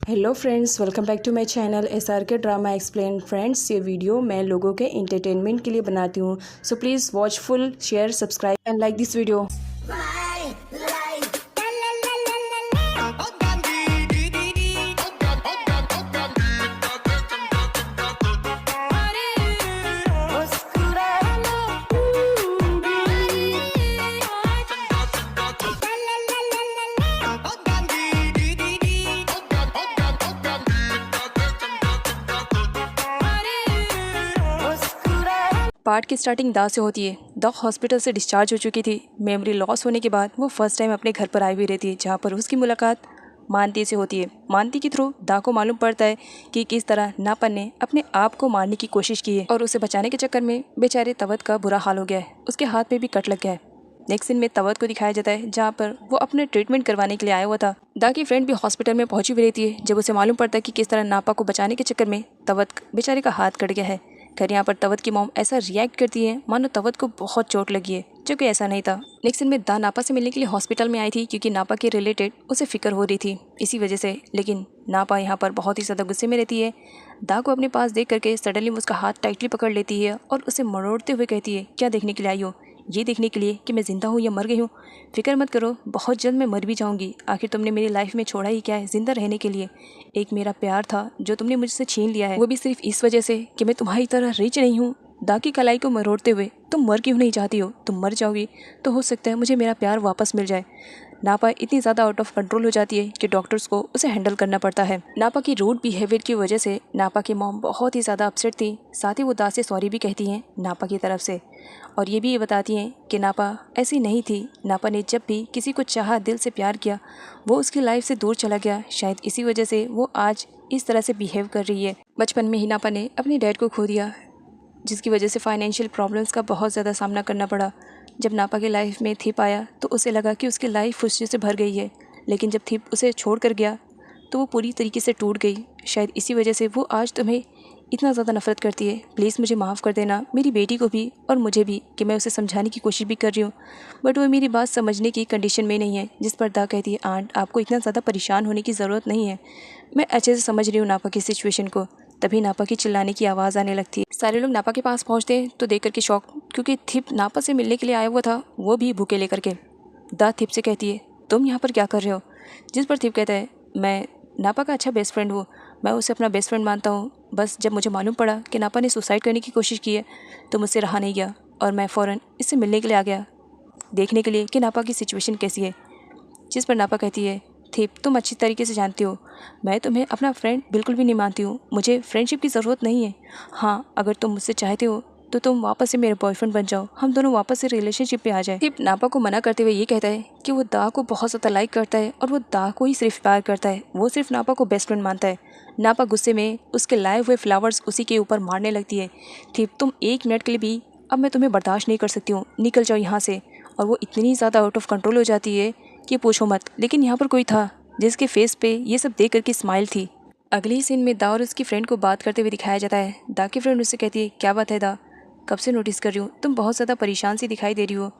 Hello friends, welcome back to my channel SRK drama explain. Friends, ये video मैं लोगों के एंटरटेनमेंट के लिए बनाती हूँ, so please watch full, share, subscribe and like this video. Part की स्टार्टिंग दा से होती है। दा हॉस्पिटल से डिस्चार्ज हो चुकी थी। मेमोरी लॉस होने के बाद वो फर्स्ट टाइम अपने घर पर आई हुई रहती है, जहाँ पर उसकी मुलाकात मानती से होती है। मानती के थ्रू दा को मालूम पड़ता है कि किस तरह नापन ने अपने आप को मारने की कोशिश की है और उसे बचाने के चक्कर में बेचारे तवत का बुरा हाल हो गया है। उसके हाथ में भी कट लग गया है। नेक्स्ट सीन में तवत को दिखाया जाता है, जहाँ पर वो अपने ट्रीटमेंट करवाने के लिए आया हुआ था। दा की फ्रेंड भी हॉस्पिटल में पहुंची हुई रहती है, जब उसे मालूम पड़ता है कि किस तरह नापा को बचाने के चक्कर में तवत बेचारे का हाथ कट गया है। खैर, यहाँ पर तवत की मॉम ऐसा रिएक्ट करती है मानो तवत को बहुत चोट लगी है, जो कि ऐसा नहीं था। नेक्स्ट दिन में दा नापा से मिलने के लिए हॉस्पिटल में आई थी, क्योंकि नापा के रिलेटेड उसे फिक्र हो रही थी इसी वजह से। लेकिन नापा यहाँ पर बहुत ही ज़्यादा गुस्से में रहती है। दा को अपने पास देख करके सडनली उसका हाथ टाइटली पकड़ लेती है और उसे मरोड़ते हुए कहती है, क्या देखने के लिए आई हो? ये देखने के लिए कि मैं ज़िंदा हूँ या मर गई हूँ। फिक्र मत करो, बहुत जल्द मैं मर भी जाऊँगी। आखिर तुमने मेरी लाइफ में छोड़ा ही क्या है ज़िंदा रहने के लिए? एक मेरा प्यार था जो तुमने मुझसे छीन लिया है, वो भी सिर्फ इस वजह से कि मैं तुम्हारी तरह रिच नहीं हूँ। दा की कलाई को मरोड़ते हुए, तुम मर क्यों नहीं चाहती हो? तुम मर जाओगी तो हो सकता है मुझे मेरा प्यार वापस मिल जाए। नापा इतनी ज़्यादा आउट ऑफ कंट्रोल हो जाती है कि डॉक्टर्स को उसे हैंडल करना पड़ता है। नापा की रूड बिहेवियर की वजह से नापा की मॉम बहुत ही ज़्यादा अपसेट थी। साथ ही वो दा से सॉरी भी कहती हैं नापा की तरफ से, और ये भी बताती हैं कि नापा ऐसी नहीं थी। नापा ने जब भी किसी को चाहा, दिल से प्यार किया, वो उसकी लाइफ से दूर चला गया। शायद इसी वजह से वो आज इस तरह से बिहेव कर रही है। बचपन में ही नापा ने अपने डैड को खो दिया, जिसकी वजह से फाइनेंशियल प्रॉब्लम्स का बहुत ज़्यादा सामना करना पड़ा। जब नापा की लाइफ में थिप आया तो उसे लगा कि उसकी लाइफ खुशी से भर गई है, लेकिन जब थिप उसे छोड़ कर गया तो वो पूरी तरीके से टूट गई। शायद इसी वजह से वो आज तुम्हें इतना ज़्यादा नफरत करती है। प्लीज़ मुझे माफ़ कर देना, मेरी बेटी को भी और मुझे भी, कि मैं उसे समझाने की कोशिश भी कर रही हूँ, बट वो मेरी बात समझने की कंडीशन में नहीं है। जिस पर दा कहती है, आंट आपको इतना ज़्यादा परेशान होने की ज़रूरत नहीं है, मैं अच्छे से समझ रही हूँ नापा की सिचुएशन को। तभी नापा की चिल्लाने की आवाज़ आने लगती है। सारे लोग नापा के पास पहुँचते हैं तो देख कर के शॉक, क्योंकि थिप नापा से मिलने के लिए आया हुआ था, वो भी भूखे लेकर के। दा थिप से कहती है, तुम यहाँ पर क्या कर रहे हो? जिस पर थिप कहता है, मैं नापा का अच्छा बेस्ट फ्रेंड हूँ, मैं उसे अपना बेस्ट फ्रेंड मानता हूँ। बस जब मुझे मालूम पड़ा कि नापा ने सुसाइड करने की कोशिश की है तो मुझसे रहा नहीं गया और मैं फ़ौरन इससे मिलने के लिए आ गया, देखने के लिए कि नापा की सिचुएशन कैसी है। जिस पर नापा कहती है, थिप तुम अच्छी तरीके से जानती हो मैं तुम्हें अपना फ्रेंड बिल्कुल भी नहीं मानती हूँ, मुझे फ्रेंडशिप की ज़रूरत नहीं है। हाँ, अगर तुम मुझसे चाहते हो तो तुम वापस से मेरे बॉयफ्रेंड बन जाओ, हम दोनों वापस से रिलेशनशिप पे आ जाए। थिप नापा को मना करते हुए ये कहता है कि वो दा को बहुत ज़्यादा लाइक करता है और वो दा को ही सिर्फ प्यार करता है, वो सिर्फ नापा को बेस्ट फ्रेंड मानता है। नापा गुस्से में उसके लाए हुए फ्लावर्स उसी के ऊपर मारने लगती है। थिप तुम एक मिनट के लिए भी, अब मैं तुम्हें बर्दाश्त नहीं कर सकती हूँ, निकल जाओ यहाँ से। और वो इतनी ज़्यादा आउट ऑफ कंट्रोल हो जाती है कि पूछो मत। लेकिन यहाँ पर कोई था जिसके फेस पे ये सब देख करके स्माइल थी। अगले ही सीन में दा और उसकी फ्रेंड को बात करते हुए दिखाया जाता है। दा की फ्रेंड उससे कहती है, क्या बात है दा, कब से नोटिस कर रही हूँ, तुम बहुत ज़्यादा परेशान सी दिखाई दे रही हो,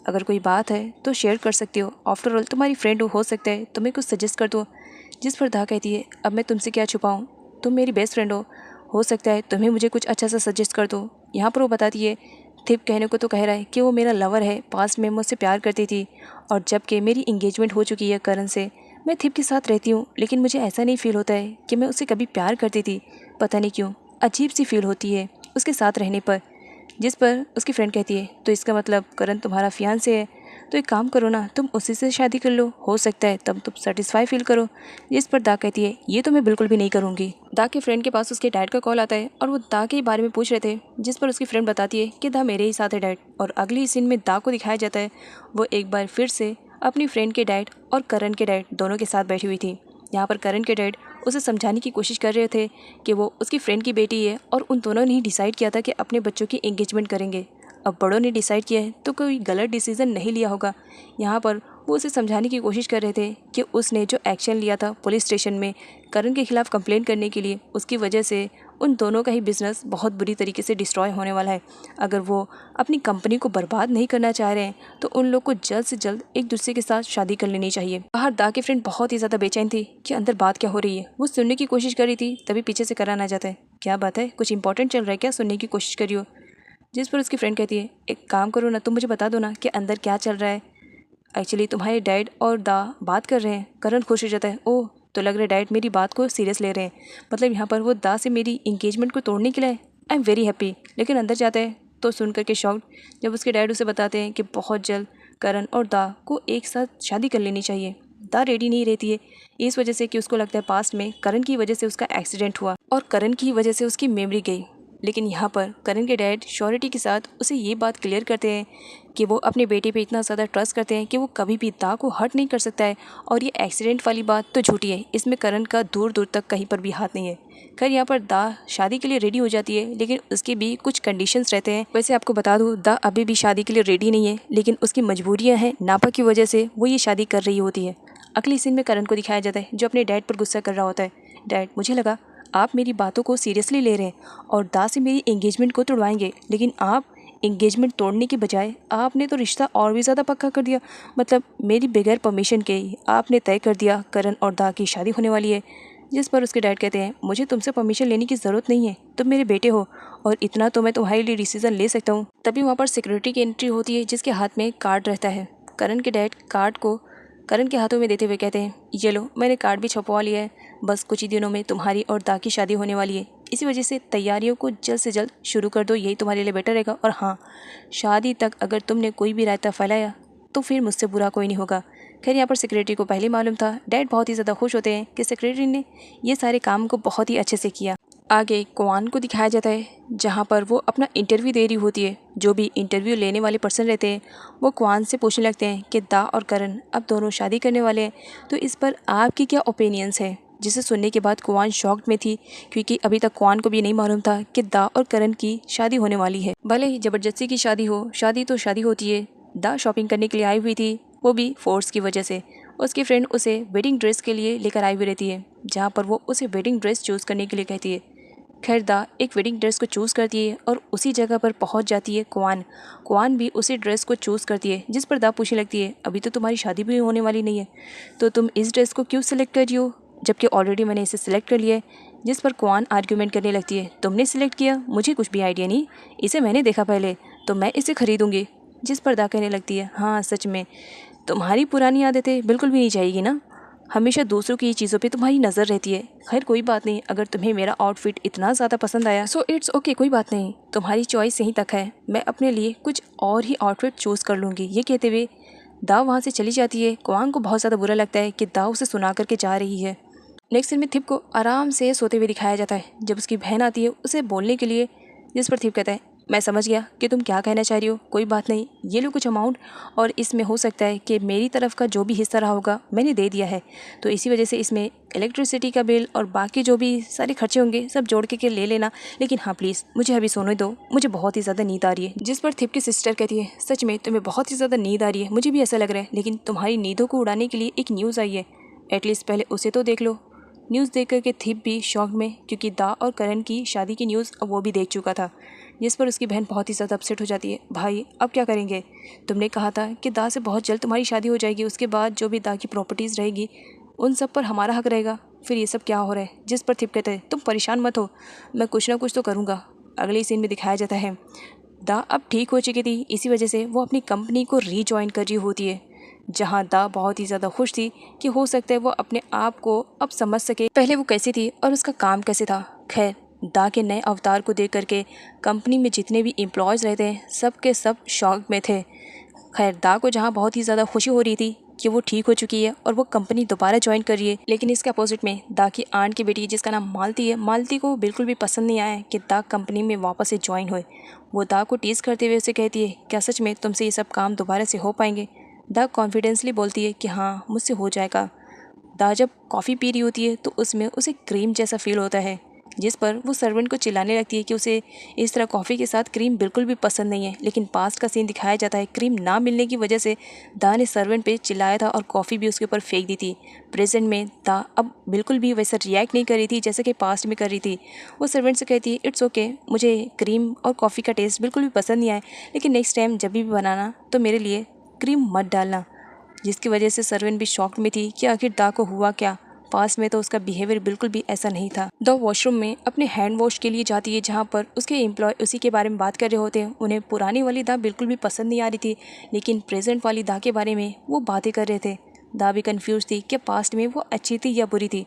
अगर कोई बात है तो शेयर कर सकती हो, आफ्टर ऑल तुम्हारी फ्रेंड हो सकता है तुम्हें कुछ सजेस्ट कर दो। जिस पर दा कहती है, अब मैं तुमसे क्या छुपाऊँ, तुम मेरी बेस्ट फ्रेंड हो सकता है तुम्हें मुझे कुछ अच्छा सा सजेस्ट कर दो। यहाँ पर वो बताती है, थिप कहने को तो कह रहा है कि वो मेरा लवर है, पास्ट में मुझसे प्यार करती थी, और जबकि मेरी इंगेजमेंट हो चुकी है करण से, मैं थिप के साथ रहती हूँ, लेकिन मुझे ऐसा नहीं फील होता है कि मैं उससे कभी प्यार करती थी। पता नहीं क्यों अजीब सी फील होती है उसके साथ रहने पर। जिस पर उसकी फ्रेंड कहती है, तो इसका मतलब करण तुम्हारा फियांसे है, तो एक काम करो ना, तुम उसी से शादी कर लो, हो सकता है तब तुम सेटिस्फाई फील करो। जिस पर दा कहती है, ये तो मैं बिल्कुल भी नहीं करूँगी। दा के फ्रेंड के पास उसके डैड का कॉल आता है और वो दा के बारे में पूछ रहे थे। जिस पर उसकी फ्रेंड बताती है कि दा मेरे ही साथ है डैड। और अगली सीन में दा को दिखाया जाता है, वो एक बार फिर से अपनी फ्रेंड के डैड और करण के डैड दोनों के साथ बैठी हुई थी। यहाँ पर करण के डैड उसे समझाने की कोशिश कर रहे थे कि वो उसकी फ्रेंड की बेटी है और उन दोनों ने ही डिसाइड किया था कि अपने बच्चों की एंगेजमेंट करेंगे। अब बड़ों ने डिसाइड किया है तो कोई गलत डिसीज़न नहीं लिया होगा। यहाँ पर वो उसे समझाने की कोशिश कर रहे थे कि उसने जो एक्शन लिया था पुलिस स्टेशन में करण के खिलाफ कंप्लेंट करने के लिए, उसकी वजह से उन दोनों का ही बिजनेस बहुत बुरी तरीके से डिस्ट्रॉय होने वाला है। अगर वो अपनी कंपनी को बर्बाद नहीं करना चाह रहे हैं तो उन लोग को जल्द से जल्द एक दूसरे के साथ शादी कर लेनी चाहिए। बाहर दा की फ्रेंड बहुत ही ज़्यादा बेचैन थी कि अंदर बात क्या हो रही है। वो सुनने की कोशिश कर रही थी, तभी पीछे से करण आ जाता है। क्या बात है, कुछ इंपॉर्टेंट चल रहा है क्या, सुनने की कोशिश करी हो? जिस पर उसकी फ्रेंड कहती है, एक काम करो ना, तुम मुझे बता दो ना कि अंदर क्या चल रहा है। एक्चुअली तुम्हारे डैड और दा बात कर रहे हैं। करण खुश हो जाता है। ओह, तो लग रहा है डैड मेरी बात को सीरियस ले रहे हैं, मतलब यहाँ पर वो दा से मेरी इंगेजमेंट को तोड़ने के लिए। I am very happy. लेकिन अंदर जाता है तो सुन करके शॉक्ड जब उसके डैड उसे बताते हैं कि बहुत जल्द करण और दा को एक साथ शादी कर लेनी चाहिए। दा रेडी नहीं रहती है इस वजह से कि उसको लगता है पास्ट में करण की वजह से उसका एक्सीडेंट हुआ और करण की वजह से उसकी मेमोरी गई। लेकिन यहाँ पर करण के डैड श्योरिटी के साथ उसे ये बात क्लियर करते हैं कि वो अपने बेटे पे इतना ज़्यादा ट्रस्ट करते हैं कि वो कभी भी दा को हर्ट नहीं कर सकता है। और ये एक्सीडेंट वाली बात तो झूठी है, इसमें करण का दूर दूर तक कहीं पर भी हाथ नहीं है। खैर यहाँ पर दा शादी के लिए रेडी हो जाती है, लेकिन उसके भी कुछ कंडीशंस रहते हैं। वैसे आपको बता दूँ, दा अभी भी शादी के लिए रेडी नहीं है, लेकिन उसकी मजबूरियाँ हैं, नापा की वजह से वो ये शादी कर रही होती है। अगली सीन में करण को दिखाया जाता है जो अपने डैड पर गुस्सा कर रहा होता है। डैड, मुझे लगा आप मेरी बातों को सीरियसली ले रहे हैं और दा से मेरी एंगेजमेंट को तोड़वाएंगे, लेकिन आप एंगेजमेंट तोड़ने के बजाय आपने तो रिश्ता और भी ज़्यादा पक्का कर दिया। मतलब मेरी बगैर परमिशन के ही आपने तय कर दिया करण और दा की शादी होने वाली है। जिस पर उसके डैड कहते हैं, मुझे तुमसे परमिशन लेने की ज़रूरत नहीं है, तुम मेरे बेटे हो और इतना तो मैं तुम्हारे लिए डिसीजन ले सकता हूँ। तभी वहाँ पर सिक्योरिटी की एंट्री होती है जिसके हाथ में कार्ड रहता है। करण के डैड कार्ड को करण के हाथों में देते हुए कहते हैं, ये लो, मैंने कार्ड भी छपवा लिया है, बस कुछ ही दिनों में तुम्हारी और दा की शादी होने वाली है, इसी वजह से तैयारियों को जल्द से जल्द शुरू कर दो, यही तुम्हारे लिए बेटर रहेगा। और हाँ, शादी तक अगर तुमने कोई भी रायता फैलाया तो फिर मुझसे बुरा कोई नहीं होगा। खैर यहाँ पर सेक्रेटरी को पहले मालूम था। डैड बहुत ही ज़्यादा खुश होते हैं कि सेक्रेटरी ने ये सारे काम को बहुत ही अच्छे से किया। आगे क्वान को दिखाया जाता है जहाँ पर वो अपना इंटरव्यू दे रही होती है। जो भी इंटरव्यू लेने वाले पर्सन रहते हैं वो क्वान से पूछने लगते हैं कि दा और करण अब दोनों शादी करने वाले हैं, तो इस पर आपकी क्या ओपिनियंस है। जिसे सुनने के बाद क्वान शॉक्ड में थी, क्योंकि अभी तक क्वान को भी नहीं मालूम था कि दा और करण की शादी होने वाली है। भले ही ज़बरदस्ती की शादी हो, शादी तो शादी होती है। दा शॉपिंग करने के लिए आई हुई थी, वो भी फोर्स की वजह से। उसकी फ्रेंड उसे वेडिंग ड्रेस के लिए लेकर आई हुई रहती है, जहाँ पर वो उसे वेडिंग ड्रेस चूज़ करने के लिए कहती है। खैर दा एक वेडिंग ड्रेस को चूज़ करती है और उसी जगह पर पहुंच जाती है क्वान। क्वान भी उसी ड्रेस को चूज़ करती है, जिस पर दा पूछने लगती है, अभी तो तुम्हारी शादी भी होने वाली नहीं है, तो तुम इस ड्रेस को क्यों सिलेक्ट कर रही हो, जबकि ऑलरेडी मैंने इसे सिलेक्ट कर लिया है। जिस पर क्वान आर्ग्यूमेंट करने लगती है, तुमने सिलेक्ट किया, मुझे कुछ भी आइडिया नहीं, इसे मैंने देखा पहले, तो मैं इसे खरीदूँगी। जिस पर दा कहने लगती है, हाँ सच में तुम्हारी पुरानी आदतें बिल्कुल भी नहीं जाएगी ना, हमेशा दूसरों की चीज़ों पे तुम्हारी नज़र रहती है। खैर कोई बात नहीं, अगर तुम्हें मेरा आउटफिट इतना ज़्यादा पसंद आया सो इट्स ओके, कोई बात नहीं, तुम्हारी चॉइस यहीं तक है, मैं अपने लिए कुछ और ही आउटफिट चूज़ कर लूँगी। ये कहते हुए दा वहाँ से चली जाती है। क्वांग को बहुत ज़्यादा बुरा लगता है कि दा उसे सुना करके जा रही है। नेक्स्ट सीन में थिप को आराम से सोते हुए दिखाया जाता है जब उसकी बहन आती है उसे बोलने के लिए। जिस पर थिप कहता है, मैं समझ गया कि तुम क्या कहना चाह रही हो, कोई बात नहीं, ये लो कुछ अमाउंट, और इसमें हो सकता है कि मेरी तरफ का जो भी हिस्सा रहा होगा मैंने दे दिया है, तो इसी वजह से इसमें इलेक्ट्रिसिटी का बिल और बाकी जो भी सारे खर्चे होंगे सब जोड़ के ले लेना, लेकिन हाँ प्लीज़ मुझे अभी सोने दो, मुझे बहुत ही ज़्यादा नींद आ रही है। जिस पर थिप की सिस्टर कहती है, सच में तुम्हें बहुत ही ज़्यादा नींद आ रही है, मुझे भी ऐसा लग रहा है, लेकिन तुम्हारी नींदों को उड़ाने के लिए एक न्यूज़ आई है, एटलीस्ट पहले उसे तो देख लो। न्यूज़ देख कर के थिप भी शॉक में, क्योंकि दा और करण की शादी की न्यूज़ अब वो भी देख चुका था। जिस पर उसकी बहन बहुत ही ज़्यादा अपसेट हो जाती है, भाई अब क्या करेंगे, तुमने कहा था कि दा से बहुत जल्द तुम्हारी शादी हो जाएगी, उसके बाद जो भी दा की प्रॉपर्टीज़ रहेगी उन सब पर हमारा हक रहेगा, फिर ये सब क्या हो रहा है। जिस पर थिप कहते हैं, तुम परेशान मत हो, मैं कुछ ना कुछ तो करूँगा। अगले सीन में दिखाया जाता है दा अब ठीक हो चुकी थी, इसी वजह से वो अपनी कंपनी को रीजॉइन कर रही होती है, जहाँ दा बहुत ही ज़्यादा खुश थी कि हो सकता है वो अपने आप को अब समझ सके पहले वो कैसी थी और उसका काम कैसे था। खैर दा के नए अवतार को देख करके कंपनी में जितने भी एम्प्लॉयज़ रहते हैं सब के सब शॉक में थे। खैर दा को जहाँ बहुत ही ज़्यादा खुशी हो रही थी कि वो ठीक हो चुकी है और वो कंपनी दोबारा ज्वाइन कर रही है, लेकिन इसके अपोजिट में दा की आंट की बेटी जिसका नाम मालती है, मालती को बिल्कुल भी पसंद नहीं आया कि दा कंपनी में वापस से ज्वाइन हुए। वो दा को टीज़ करते हुए उसे कहती है, क्या सच में तुमसे ये सब काम दोबारा से हो पाएंगे। दा कॉन्फिडेंसली बोलती है कि हाँ मुझसे हो जाएगा। दा जब कॉफ़ी पी रही होती है तो उसमें उसे क्रीम जैसा फील होता है, जिस पर वो सर्वेंट को चिल्लाने लगती है कि उसे इस तरह कॉफ़ी के साथ क्रीम बिल्कुल भी पसंद नहीं है। लेकिन पास्ट का सीन दिखाया जाता है, क्रीम ना मिलने की वजह से दा ने सर्वेंट पे चिल्लाया था और कॉफ़ी भी उसके ऊपर फेंक दी थी। प्रेजेंट में दा अब बिल्कुल भी वैसा रिएक्ट नहीं कर रही थी जैसे कि पास्ट में कर रही थी। वो सर्वेंट से कहती है, इट्स ओके, मुझे क्रीम और कॉफ़ी का टेस्ट बिल्कुल भी पसंद नहीं आया, लेकिन नेक्स्ट टाइम जब भी बनाना तो मेरे लिए क्रीम मत डालना। जिसकी वजह से सर्वेंट भी शॉक्ड में थी कि आखिर दा को हुआ क्या। पास में तो उसका बिहेवियर बिल्कुल भी ऐसा नहीं था। द वॉशरूम में अपने हैंड वॉश के लिए जाती है, जहाँ पर उसके एम्प्लॉय उसी के बारे में बात कर रहे होते हैं। उन्हें पुरानी वाली दा बिल्कुल भी पसंद नहीं आ रही थी, लेकिन प्रेजेंट वाली दा के बारे में वो बातें कर रहे थे। दा भी कंफ्यूज थी कि पास्ट में वो अच्छी थी या बुरी थी।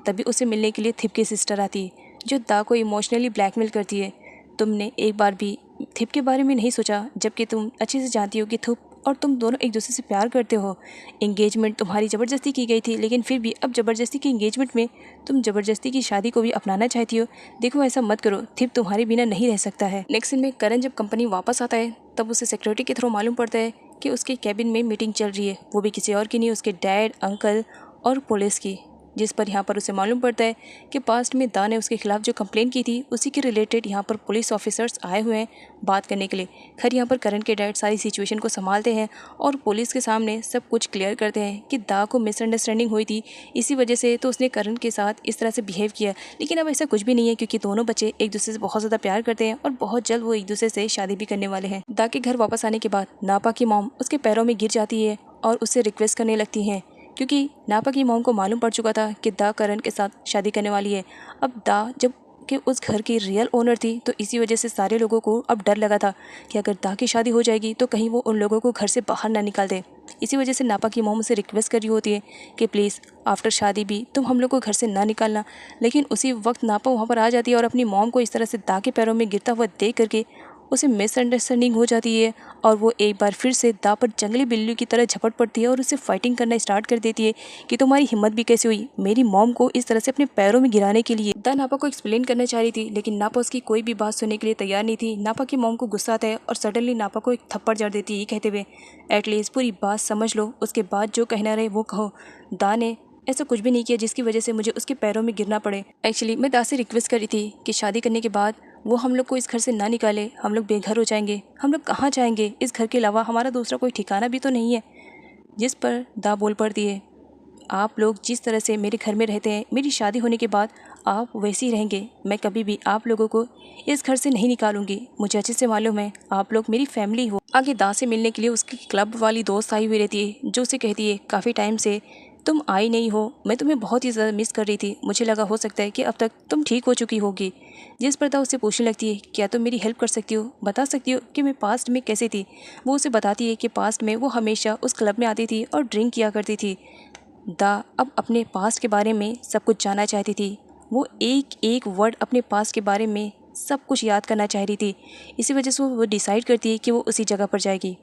तभी उसे मिलने के लिए थिप की सिस्टर आती है, जो दा को इमोशनली ब्लैकमेल करती है। तुमने एक बार भी थिप के बारे में नहीं सोचा, जबकि तुम अच्छे से जानती हो कि थिप और तुम दोनों एक दूसरे से प्यार करते हो। एंगेजमेंट तुम्हारी ज़बरदस्ती की गई थी, लेकिन फिर भी अब ज़बरदस्ती की एंगेजमेंट में तुम ज़बरदस्ती की शादी को भी अपनाना चाहती हो। देखो ऐसा मत करो, थिप तुम्हारे बिना नहीं रह सकता है। नेक्स्ट सीन में करण जब कंपनी वापस आता है, तब उसे सिक्योरिटी के थ्रू मालूम पड़ता है कि उसके कैबिन में मीटिंग चल रही है। वो भी किसी और की नहीं, उसके डैड, अंकल और पुलिस की। जिस पर यहाँ पर उसे मालूम पड़ता है कि पास्ट में दा ने उसके खिलाफ जो कंप्लेंट की थी, उसी के रिलेटेड यहाँ पर पुलिस ऑफिसर्स आए हुए हैं बात करने के लिए। खैर यहाँ पर करण के डैड सारी सिचुएशन को संभालते हैं और पुलिस के सामने सब कुछ क्लियर करते हैं कि दा को मिसअंडरस्टैंडिंग हुई थी, इसी वजह से तो उसने करण के साथ इस तरह से बिहेव किया। लेकिन अब ऐसा कुछ भी नहीं है, क्योंकि दोनों बच्चे एक दूसरे से बहुत ज़्यादा प्यार करते हैं और बहुत जल्द वो एक दूसरे से शादी भी करने वाले हैं। दा के घर वापस आने के बाद नापा की मॉम उसके पैरों में गिर जाती है और उससे रिक्वेस्ट करने लगती हैं, क्योंकि नापा की मॉम को मालूम पड़ चुका था कि दा करण के साथ शादी करने वाली है। अब दा जब कि उस घर की रियल ओनर थी, तो इसी वजह से सारे लोगों को अब डर लगा था कि अगर दा की शादी हो जाएगी तो कहीं वो उन लोगों को घर से बाहर ना निकाल दे। इसी वजह से नापा की मॉम से रिक्वेस्ट कर रही होती है कि प्लीज़ आफ्टर शादी भी तुम हम लोग को घर से ना निकालना। लेकिन उसी वक्त नापा वहाँ पर आ जाती है और अपनी मॉम को इस तरह से दा के पैरों में गिरता हुआ देख करके उसे मिसअंडरस्टैंडिंग हो जाती है और वो एक बार फिर से दा पर जंगली बिल्ली की तरह झपट पड़ती है और उसे फाइटिंग करना स्टार्ट कर देती है कि तुम्हारी हिम्मत भी कैसे हुई मेरी मॉम को इस तरह से अपने पैरों में गिराने के लिए। दा नापा को एक्सप्लेन करना चाह रही थी, लेकिन नापा उसकी कोई भी बात सुनने के लिए तैयार नहीं थी। नापा की मॉम को गुस्सा आता है और सडनली नापा को एक थप्पड़ जड़ देती है, ये कहते हुए एटलीस्ट पूरी बात समझ लो, उसके बाद जो कहना रहे वो कहो। दा ने ऐसा कुछ भी नहीं किया जिसकी वजह से मुझे उसके पैरों में गिरना पड़े। एक्चुअली मैं दा से रिक्वेस्ट करी थी कि शादी करने के बाद वो हम लोग को इस घर से ना निकाले, हम लोग बेघर हो जाएंगे। हम लोग कहाँ जाएंगे? इस घर के अलावा हमारा दूसरा कोई ठिकाना भी तो नहीं है। जिस पर दा बोल पड़ती है, आप लोग जिस तरह से मेरे घर में रहते हैं, मेरी शादी होने के बाद आप वैसे ही रहेंगे। मैं कभी भी आप लोगों को इस घर से नहीं निकालूंगी। मुझे अच्छे से मालूम है आप लोग मेरी फैमिली हो। आगे दा से मिलने के लिए उसकी क्लब वाली दोस्त आई हुई रहती है, जो उसे कहती है काफ़ी टाइम से तुम आई नहीं हो, मैं तुम्हें बहुत ही ज़्यादा मिस कर रही थी। मुझे लगा हो सकता है कि अब तक तुम ठीक हो चुकी होगी। जिस पर दा उससे पूछने लगती है, क्या तुम मेरी हेल्प कर सकती हो, बता सकती हो कि मैं पास्ट में कैसी थी। वो उसे बताती है कि पास्ट में वो हमेशा उस क्लब में आती थी और ड्रिंक किया करती थी। दा अब अपने पास्ट के बारे में सब कुछ जानना चाहती थी। वो एक एक वर्ड अपने पास्ट के बारे में सब कुछ याद करना चाह रही थी। इसी वजह से वो डिसाइड करती है कि वो उसी जगह पर जाएगी।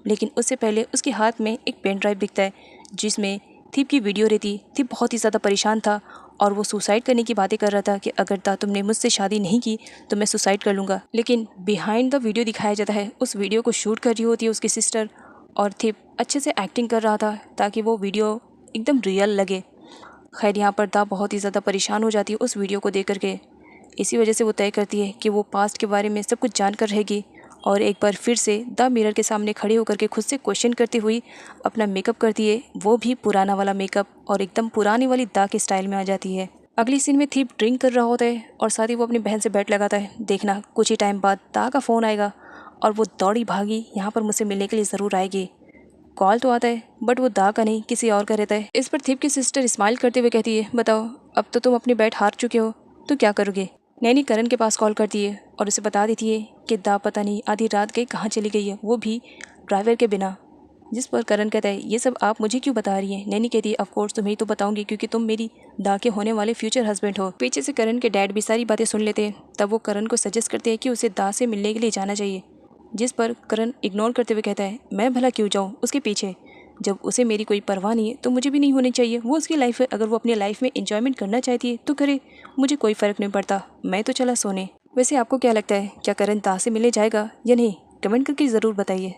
लेकिन उससे पहले उसके हाथ में एक पेन ड्राइव दिखता है, जिसमें थिप की वीडियो रहती। थिप बहुत ही ज़्यादा परेशान था और वो सुसाइड करने की बातें कर रहा था कि अगर दा तुमने मुझसे शादी नहीं की तो मैं सुसाइड कर लूँगा। लेकिन बिहाइंड द वीडियो दिखाया जाता है, उस वीडियो को शूट कर रही होती है उसकी सिस्टर, और थिप अच्छे से एक्टिंग कर रहा था ताकि वो वीडियो एकदम रियल लगे। खैर यहाँ पर दा बहुत ही ज़्यादा परेशान हो जाती है उस वीडियो को देख करके। इसी वजह से वो तय करती है कि वो पास्ट के बारे में सब कुछ जान कर रहेगी और एक बार फिर से द मिरर के सामने खड़े होकर के खुद से क्वेश्चन करती हुई अपना मेकअप करती है, वो भी पुराना वाला मेकअप, और एकदम पुरानी वाली दा के स्टाइल में आ जाती है। अगली सीन में थिप ड्रिंक कर रहा होता है और साथ ही वो अपनी बहन से बैट लगाता है, देखना कुछ ही टाइम बाद दा का फ़ोन आएगा और वो दौड़ी भागी यहाँ पर मुझसे मिलने के लिए ज़रूर आएगी। कॉल तो आता है बट वो दा का नहीं, किसी और का रहता है। इस पर थिप की सिस्टर स्माइल करते हुए कहती है, बताओ अब तो तुम अपनी बैट हार चुके हो, तो क्या करोगे। नैनी करण के पास कॉल करती है और उसे बता देती है कि दा पता नहीं आधी रात गई कहाँ चली गई है, वो भी ड्राइवर के बिना। जिस पर करण कहता है, ये सब आप मुझे क्यों बता रही हैं। नैनी कहती है, ऑफ कोर्स तुम्हें तो बताऊंगी क्योंकि तुम मेरी दा के होने वाले फ्यूचर हस्बैंड हो। पीछे से करण के डैड भी सारी बातें सुन लेते हैं। तब वो करण को सजेस्ट करते हैं कि उसे दा से मिलने के लिए जाना चाहिए। जिस पर करण इग्नोर करते हुए कहता है, मैं भला क्यों जाऊँ उसके पीछे, जब उसे मेरी कोई परवाह नहीं है तो मुझे भी नहीं होनी चाहिए। वो उसकी लाइफ है, अगर वो अपनी लाइफ में एंजॉयमेंट करना चाहती है तो करे, मुझे कोई फ़र्क नहीं पड़ता, मैं तो चला सोने। वैसे आपको क्या लगता है, क्या करण दा से मिलने जाएगा या नहीं, कमेंट करके ज़रूर बताइए।